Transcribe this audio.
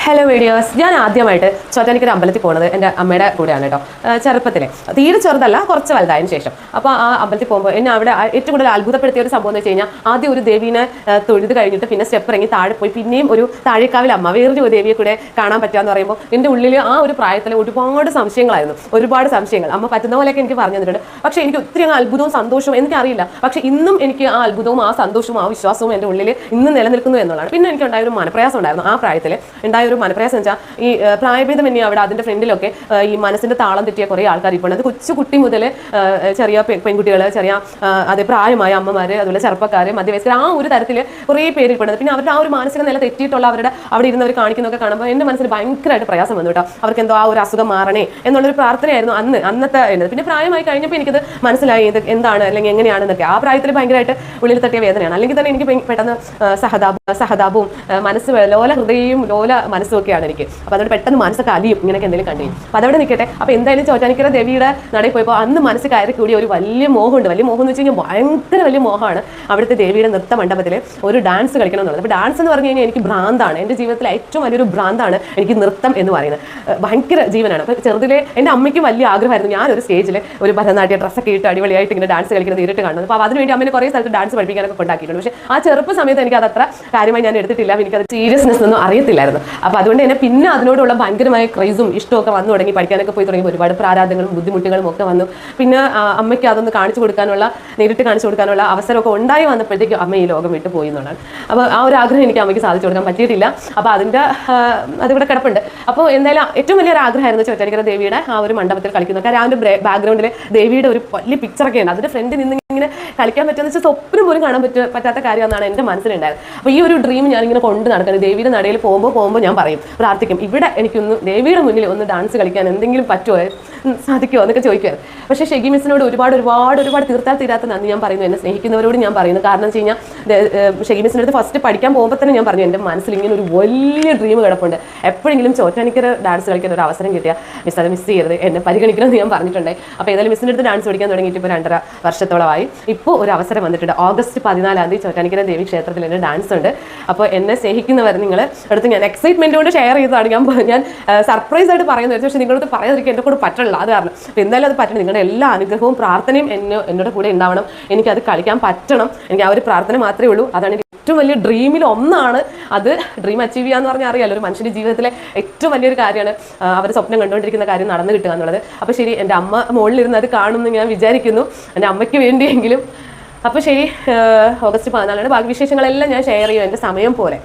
Hello videos, ഞാൻ ആദ്യമായിട്ട് ചോറ്റാനിക്കര അമ്പലത്തിൽ പോകുന്നത് എൻ്റെ അമ്മയുടെ കൂടെയാണ് കേട്ടോ. ചെറുപ്പത്തിലെ തീരെ ചെറുതല്ല, കുറച്ച് വലുതായതിനു ശേഷം. അപ്പോൾ ആ അമ്പലത്തിൽ പോകുമ്പോൾ എന്നെ അവിടെ ഏറ്റവും കൂടുതൽ അത്ഭുതപ്പെടുത്തിയ ഒരു സംഭവം എന്ന് വെച്ച് കഴിഞ്ഞാൽ, ആദ്യം ഒരു ദേവീനെ തൊഴുത് കഴിഞ്ഞിട്ട് പിന്നെ സ്റ്റെപ്പ് ഇറങ്ങി താഴെ പോയി പിന്നെയും ഒരു താഴേക്കാവിൽ അമ്മ വേറൊരു ദേവിയെ കൂടെ കാണാൻ പറ്റുകയെന്ന് പറയുമ്പോൾ എൻ്റെ ഉള്ളിൽ ആ ഒരു പ്രായത്തിൽ ഒരുപാട് സംശയങ്ങളായിരുന്നു. ഒരുപാട് സംശയങ്ങൾ അമ്മ പറ്റുന്ന പോലെയൊക്കെ എനിക്ക് പറഞ്ഞു തന്നിട്ടുണ്ട്. പക്ഷേ എനിക്ക് ഒത്തിരി അങ്ങ് അത്ഭുതവും സന്തോഷവും എനിക്കറിയില്ല. പക്ഷേ ഇന്നും എനിക്ക് ആ അത്ഭുതവും ആ സന്തോഷവും ആ വിശ്വാസവും എൻ്റെ ഉള്ളിൽ ഇന്ന് നിലനിൽക്കുന്നു എന്നുള്ളതാണ്. പിന്നെ എനിക്ക് ഉണ്ടായ ഒരു മനപ്രയാസം ഉണ്ടായിരുന്നു. ആ പ്രായത്തിൽ ഉണ്ടായ ഒരു മനപ്രയാസം വെച്ചാൽ, ഈ പ്രായഭേദം തന്നെ അവിടെ അതിൻ്റെ ഫ്രണ്ടിലൊക്കെ ഈ മനസ്സിൻ്റെ താളം തെറ്റിയ കുറേ ആൾക്കാർ ഇപ്പോൾ ഉണ്ട്. അത് കൊച്ചു കുട്ടി മുതൽ ചെറിയ പെൺകുട്ടികൾ, ചെറിയ അതേ പ്രായമായ അമ്മമാർ, അതുപോലെ ചെറുപ്പക്കാർ, മധ്യവയസ്കർ, ആ ഒരു തരത്തിൽ കുറേ പേര് ഇപ്പോൾ ഉണ്ട്. പിന്നെ അവരുടെ ആ ഒരു മാനസിക നില തെറ്റിയിട്ടുള്ള അവരുടെ അവിടെ ഇരുന്നവർ കാണിക്കുന്നതൊക്കെ കാണുമ്പോൾ എൻ്റെ മനസ്സിൽ ഭയങ്കരമായിട്ട് പ്രയാസം വന്നു കേട്ടോ. അവർക്ക് എന്തോ ആ ഒരു അസുഖം മാറണേ എന്നുള്ളൊരു പ്രാർത്ഥനയായിരുന്നു അന്നത്തെ എന്നത്. പിന്നെ പ്രായമായി കഴിഞ്ഞപ്പോൾ എനിക്കത് മനസ്സിലായി ഇത് എന്താണ് അല്ലെങ്കിൽ എങ്ങനെയാണെന്നൊക്കെ. ആ പ്രായത്തിൽ ഭയങ്കരമായിട്ട് ഉള്ളിൽ തട്ടിയ വേദനയാണ്. അല്ലെങ്കിൽ തന്നെ എനിക്ക് പെട്ടെന്ന് സഹതാപവും മനസ്സ് ലോല ഹൃദയവും ലോല മനസ്സും ഒക്കെയാണ് എനിക്ക്. അപ്പോൾ അതുകൊണ്ട് പെട്ടെന്ന് മനസ്സൊക്കെ അലിയും ഇങ്ങനെയൊക്കെ എന്തെങ്കിലും കണ്ടു. അപ്പോൾ അതവിടെ നിൽക്കട്ടെ. അപ്പോൾ എന്തായാലും ചോറ്റാനിക്കര ദേവിയുടെ നടയിൽ പോയപ്പോൾ അന്ന് മനസ്സ് കയറി കൂടിയ ഒരു വലിയ മോഹമുണ്ട്. വലിയ മോഹം എന്ന് വെച്ച് കഴിഞ്ഞാൽ ഭയങ്കര വലിയ മോഹമാണ് അവിടുത്തെ ദേവിയുടെ നൃത്ത മണ്ഡപത്തിൽ ഒരു ഡാൻസ് കളിക്കണം എന്നുള്ളത്. അപ്പോൾ ഡാൻസ് എന്ന് പറഞ്ഞു കഴിഞ്ഞാൽ എനിക്ക് ഭ്രാന്താണ്. എൻ്റെ ജീവിതത്തിലെ ഏറ്റവും വലിയൊരു ഭ്രാന്താണ് എനിക്ക് നൃത്തം എന്ന് പറയുന്നത്. ഭയങ്കര ജീവനാണ്. അപ്പോൾ ചെറുതിലെ എൻ്റെ അമ്മയ്ക്കും വലിയ ആഗ്രഹമായിരുന്നു ഞാനൊരു സ്റ്റേജിൽ ഒരു ഭരതനാട്യ ഡ്രസ്സൊക്കെ ഇട്ട് അടിപൊളിയായിട്ട് ഇങ്ങനെ ഡാൻസ് കളിക്കുന്നത് നേരിട്ട് കാണുന്നത്. അപ്പോൾ അതിനുവേണ്ടി അമ്മേനെ കുറേ സ്ഥലത്ത് ഡാൻസ് പഠിപ്പിക്കാനൊക്കെ കൊണ്ടാക്കിയിട്ടുണ്ട്. പക്ഷേ ആ ചെറുപ്പ സമയത്ത് എനിക്ക് അതത്ര കാര്യമായി ഞാൻ എടുത്തിട്ടില്ല. എനിക്കത് സീരിയസ്നെസ് ഒന്നും അറിയത്തില്ലായിരുന്നു. അപ്പോൾ അതുകൊണ്ട് തന്നെ പിന്നെ അതിനോടുള്ള ഭയങ്കരമായ ക്രൈസും ഇഷ്ടമൊക്കെ വന്നു തുടങ്ങി. പഠിക്കാനൊക്കെ പോയി തുടങ്ങി. ഒരുപാട് പ്രാരാധങ്ങളും ബുദ്ധിമുട്ടുകളും ഒക്കെ വന്നു. പിന്നെ അമ്മയ്ക്ക് അതൊന്ന് കാണിച്ചു കൊടുക്കാനുള്ള, നേരിട്ട് കാണിച്ചു കൊടുക്കാനുള്ള അവസരമൊക്കെ ഉണ്ടായി വന്നപ്പോഴത്തേക്കും അമ്മ ഈ ലോകം വിട്ടു പോയി എന്നുള്ളതാണ്. അപ്പോൾ ആ ഒരു ആഗ്രഹം എനിക്ക് അമ്മയ്ക്ക് സാധിച്ചു കൊടുക്കാൻ പറ്റിയിട്ടില്ല. അപ്പോൾ അതിവിടെ കിടപ്പുണ്ട്. അപ്പോൾ എന്തായാലും ഏറ്റവും വലിയൊരു ആഗ്രഹമായിരുന്നു ചോറ്റാനിക്കര ദേവിയുടെ ആ ഒരു മണ്ഡപത്തിൽ കളിക്കുന്നത്. കാരണം ആ ഒരു ബാക്ക്ഗ്രൗണ്ടിൽ ദേവിയുടെ ഒരു വലിയ പിക്ചറൊക്കെ ഉണ്ട്. അതിൻ്റെ ഫ്രണ്ടിൽ നിന്ന് ഇങ്ങനെ കളിക്കാൻ പറ്റുമെന്ന് വെച്ചാൽ സ്വപ്നം പോലും കാണാൻ പറ്റാത്ത കാര്യമെന്നാണ് എൻ്റെ മനസ്സിലുണ്ടായത്. അപ്പോൾ ഈ ഒരു ഡ്രീം ഞാനിങ്ങനെ കൊണ്ട് നടക്കുന്നത്. ദേവിയുടെ നടയിൽ പോകുമ്പോൾ ഞാൻ പറയും, പ്രാർത്ഥിക്കും, ഇവിടെ എനിക്കൊന്ന് ദേവിയുടെ മുന്നിൽ ഒന്ന് ഡാൻസ് കളിക്കാൻ എന്തെങ്കിലും പറ്റുമോ, സാധിക്കുമോ എന്നൊക്കെ ചോദിക്കുമായിരുന്നു. പക്ഷേ ഷെഗി മിസ്സിനോട് ഒരുപാട് തീർത്താൽ തീരാത്ത നന്ദി ഞാൻ പറയുന്നു. എന്നെ സ്നേഹിക്കുന്നവരോട് ഞാൻ പറയുന്നു. കാരണം വെച്ച് കഴിഞ്ഞാൽ ഷെഗി മിസ്സിൻ്റെ അടുത്ത് ഫസ്റ്റ് പഠിക്കാൻ പോകുമ്പോൾ തന്നെ ഞാൻ പറഞ്ഞു, എൻ്റെ മനസ്സിൽ ഇങ്ങനെ ഒരു വലിയ ഡ്രീം കിടപ്പുണ്ട്. എപ്പോഴെങ്കിലും ചോറ്റാനിക്കര ഡാൻസ് കളിക്കാൻ ഒരു അവസരം കിട്ടിയാൽ മിസ് അത് മിസ് ചെയ്യരുത്, എന്നെ പരിഗണിക്കണമെന്ന് ഞാൻ പറഞ്ഞിട്ടുണ്ടായി. അപ്പോൾ ഏതായാലും മിസ്സിൻ്റെ അടുത്ത് ഡാൻസ് പഠിക്കാൻ തുടങ്ങിയിട്ട് ഇപ്പോൾ 2.5 വർഷത്തോളമായി. ഇപ്പോൾ ഒരു അവസരം വന്നിട്ടുണ്ട്. ഓഗസ്റ്റ് 14 ചോറ്റാനിക്കര ദേവി ക്ഷേത്രത്തിൽ എൻ്റെ ഡാൻസ് ഉണ്ട്. അപ്പോൾ എന്നെ സ്നേഹിക്കുന്നവർ നിങ്ങൾ അടുത്ത് ഞാൻ എക്സൈറ്റ്മെൻറ്റ് കൊണ്ട് ഷെയർ ചെയ്തതാണ്. ഞാൻ സർപ്രൈസ് ആയിട്ട് പറയുന്നത്. പക്ഷേ നിങ്ങളത് പറയാതിരിക്കാൻ എൻ്റെ കൂടെ പറ്റില്ല. അത് കാരണം അപ്പോൾ എന്തായാലും അത് പറ്റണം. നിങ്ങളുടെ എല്ലാ അനുഗ്രഹവും പ്രാർത്ഥനയും എന്നോട് കൂടെ ഉണ്ടാവണം. എനിക്കത് കളിക്കാൻ പറ്റണം. എനിക്ക് ആ ഒരു പ്രാർത്ഥന മാത്രമേ ഉള്ളൂ. അതാണ് എനിക്ക് ഏറ്റവും വലിയ ഡ്രീമിൽ ഒന്നാണ്. അത് ഡ്രീം അച്ചീവ് ചെയ്യുക എന്ന് പറഞ്ഞാൽ അറിയാമല്ലോ, ഒരു മനുഷ്യൻ്റെ ജീവിതത്തിലെ ഏറ്റവും വലിയൊരു കാര്യമാണ് അവർ സ്വപ്നം കണ്ടുകൊണ്ടിരിക്കുന്ന കാര്യം നടന്നു കിട്ടുക എന്നുള്ളത്. അപ്പോൾ ശരി, എൻ്റെ അമ്മ മുകളിലിരുന്ന് അത് കാണുമെന്ന് ഞാൻ വിചാരിക്കുന്നു, എൻ്റെ അമ്മയ്ക്ക് വേണ്ടിയെങ്കിലും. അപ്പോൾ ശരി, ഓഗസ്റ്റ് 14 ബാക്കി വിശേഷങ്ങളെല്ലാം ഞാൻ ഷെയർ ചെയ്യും എൻ്റെ സമയം പോലെ.